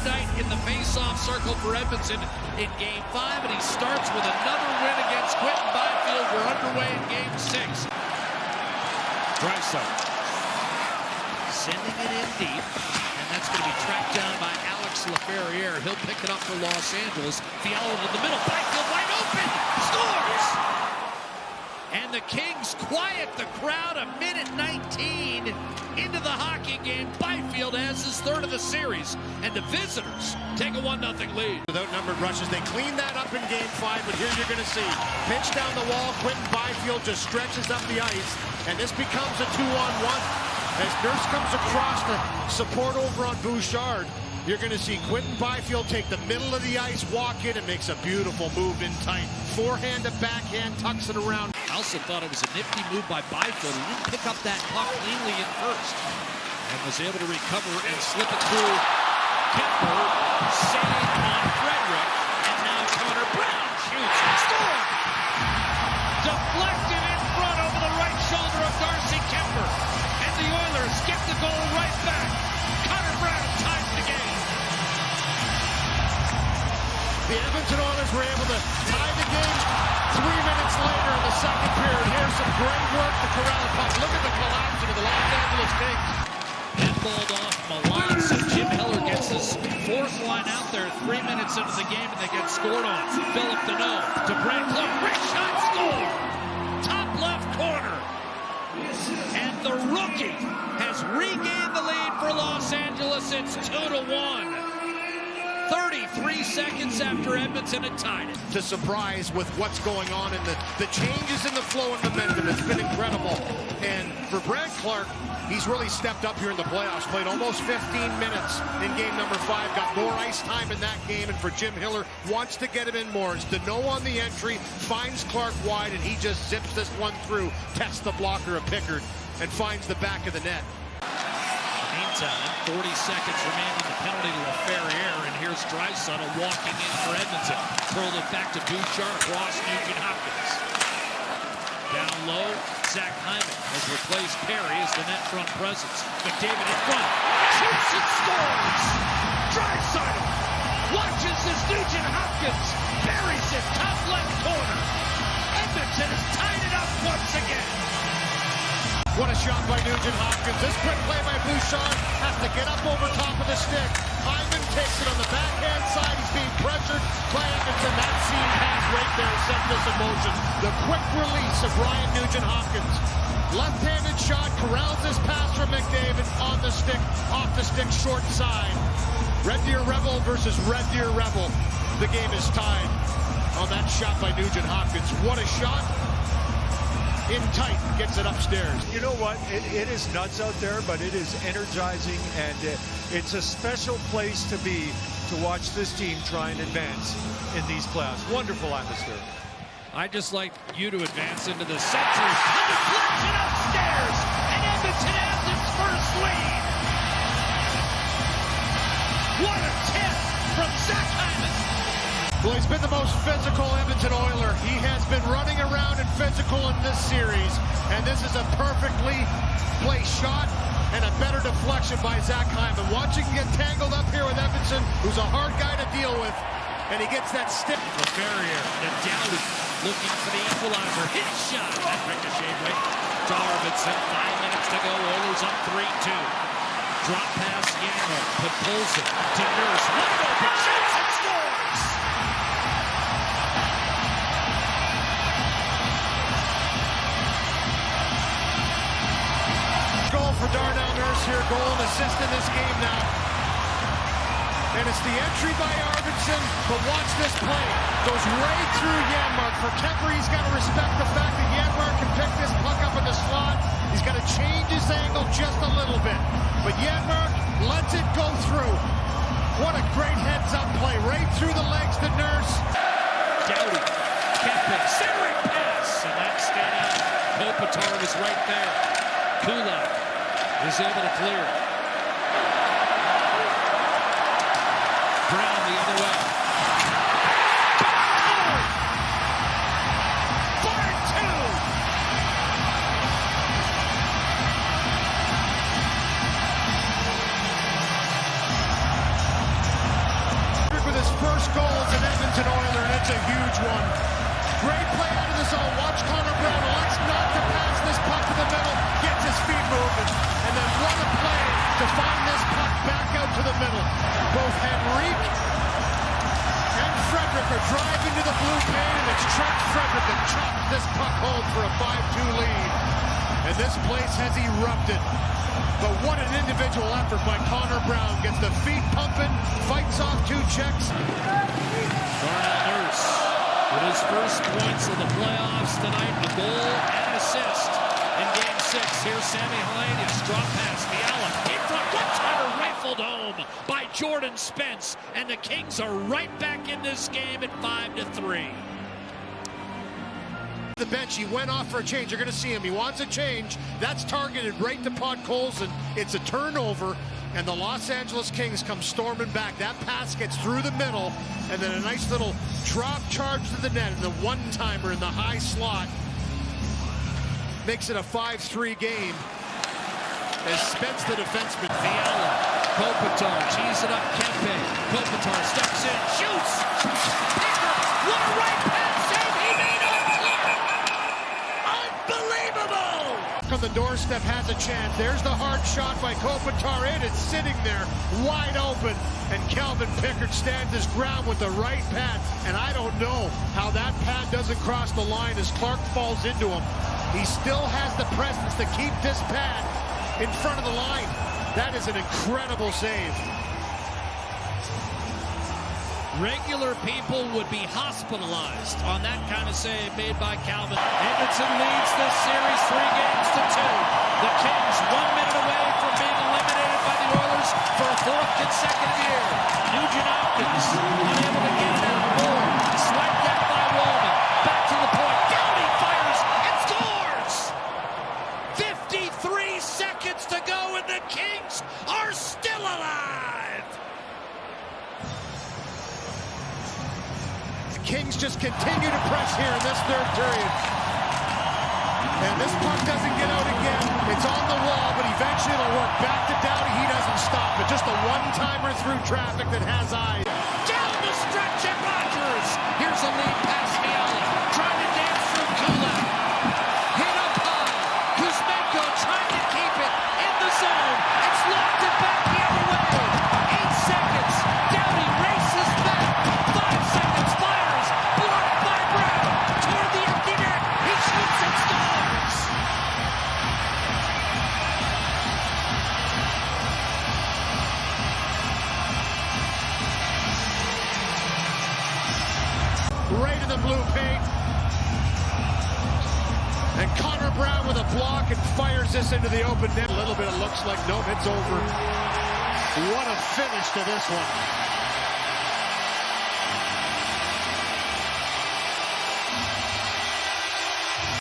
night in the face-off circle for Edmonton in Game 5, and he starts with another win against Quinton Byfield. We're underway in Game 6. Draisaitl sending it in deep, and that's going to be tracked down by Alex Laferriere. He'll pick it up for Los Angeles. Fiala to the middle, Byfield wide open, scores! And the Kings quiet the crowd a minute 19 into the hockey game. Byfield has his third of the series, and the visitors take a 1-0 lead. With outnumbered rushes, they clean that up in Game 5, but here you're going to see pitch down the wall. Quinton Byfield just stretches up the ice, and this becomes a 2-on-1. As Nurse comes across to support over on Bouchard, you're going to see Quinton Byfield take the middle of the ice, walk in, and makes a beautiful move in tight. Forehand to backhand, tucks it around. I also thought it was a nifty move by Byfield. He didn't pick up that puck cleanly at first and was able to recover and slip it through Kemper, save on Frederick, and now Connor Brown shoots and scores! Deflected in front over the right shoulder of Darcy Kemper, and the Oilers get the goal right back. Connor Brown ties the game. The Edmonton Oilers were able to tie the game 3 minutes later in the second period. Here's some great work to corral the puck. Look at the collapse of the Los Angeles Kings. Handballed off Milan, so Jim Hiller gets his fourth line out there 3 minutes into the game, and they get scored on. Philip Deneau to Brad Clark. Great shot, score! Top left corner. And the rookie has regained the lead for Los Angeles. It's 2-1. 33 seconds after Edmonton had tied it. To surprise with what's going on and the changes in the flow and momentum. It's been incredible. And for Brad Clark, he's really stepped up here in the playoffs. Played almost 15 minutes in game number 5. Got more ice time in that game. And for Jim Hiller, wants to get him in more. It's Deneau on the entry, finds Clark wide, and he just zips this one through. Tests the blocker of Pickard and finds the back of the net. Meantime, 40 seconds remain in the penalty to Laferriere, and here's Draisaitl walking in for Edmonton. Curled it back to Bouchard, across Nugent Hopkins. Down low, Zach Hyman has replaced Perry as the net front presence. McDavid in front, shoots and scores! Draisaitl watches as Nugent Hopkins buries it top left corner. Edmonton has tied it up once again. What a shot by Nugent Hopkins. This quick play by Bouchard has to get up over top of the stick. Hyman takes it on the backhand side. He's being pressured by Edmonton. That seam pass right there set this in motion. The quick release of Ryan Nugent Hopkins. Left-handed shot, corrals this pass from McDavid on the stick, off the stick, short side. Red Deer Rebel versus Red Deer Rebel. The game is tied on that shot by Nugent Hopkins. What a shot. In tight, gets it upstairs. You know what? It is nuts out there, but it is energizing, and it's a special place to be to watch this team try and advance in these playoffs. Wonderful atmosphere. I'd just like you to advance into the center. A deflection upstairs, and Edmonton has its first lead. What a tip from Zach Hyman. Well, he's been the most physical Edmonton Oiler. He has been running around and physical in this series. And this is a perfectly placed shot and a better deflection by Zach Hyman. Watching him get tangled up here with Edmonton, who's a hard guy to deal with. And he gets that stick. Laferriere to Dowdy, looking for the equalizer. Hit shot. That ricocheted right to Arvidsson. 5 minutes to go. Oilers up 3-2. Drop pass, Yanmark. Pulls it to Nurse. Wide open. Shoots and scores! Goal for Darnell Nurse here. Goal and assist in this game now. And it's the entry by Arvidsson, but watch this play. Goes right through Yanmark. For Kemper, he's got to respect the fact that Yanmark can pick this puck up in the slot. He's got to change his angle just a little bit. But Yanmark lets it go through. What a great heads-up play. Right through the legs to Nurse. Dowdy, Kemper, centering pass, and that stayed out. Kopitar was right there. Kulak is able to clear. Brown the other way. first goal as an Edmonton Oiler, and it's a huge one. Great play out of the zone. Watch Connor Brown elects not to pass this puck to the middle, gets his feet moving, and then what a play to find this puck back out to the middle. Both Henrique and Frederick are driving to the blue paint, and it's Trent Frederick that chops this puck home for a 5-2 lead. And this place has erupted. But what an individual effort by Connor Brown. Gets the feet pumping, fights off 2 checks. Darnell Nurse with his first points of the playoffs tonight, a goal and an assist in Game 6. Here's Sammy Helenius, drop pass, Fiala in front, one-timer rifled home by Jordan Spence, and the Kings are right back in this game at 5-3. The bench, he went off for a change. You're going to see him. He wants a change. That's targeted right to Podkolzin. It's a turnover, and the Los Angeles Kings come storming back. That pass gets through the middle, and then a nice little drop charge to the net, and the one-timer in the high slot makes it a 5-3 game. As Spence, the defenseman. Fiala, Kopitar, tees it up, Kempe. Kopitar steps in, shoots! Picker, what a right pass save! He made it! Unbelievable! On the doorstep, has a chance. There's the hard shot by Kopitar. It is sitting there, wide open. And Calvin Pickard stands his ground with the right pad. And I don't know how that pad doesn't cross the line as Clark falls into him. He still has the presence to keep this pad in front of the line. That is an incredible save. Regular people would be hospitalized on that kind of save made by Calvin. Edmonton leads this series 3-2. The Kings 1 minute away from being eliminated by the Oilers for a 4th consecutive year. Nugent Hopkins unable to get it out. Moore swiped that by Wallman. Back to the point. Downey fires and scores! 53 seconds to go and the Kings are still alive! Kings just continue to press here in this 3rd period. And this puck doesn't get out again. It's on the wall, but eventually it'll work back to Downey. He doesn't stop it. Just a one-timer through traffic that has eyes. Down the stretch at Rogers. Here's a lead pass, Fiala. Trying to dance through Kulak. Hit up high. Kuzmenko trying to keep it in the zone. It's lofted back the other way. 8 seconds. Downey races back. 5 seconds. Fires. Blocked by Brown. Toward the empty net. He shoots and scores. Right in the blue paint. And Connor Brown with a block and fires this into the open net. A little bit, it looks like, nope, it's over. What a finish to this one.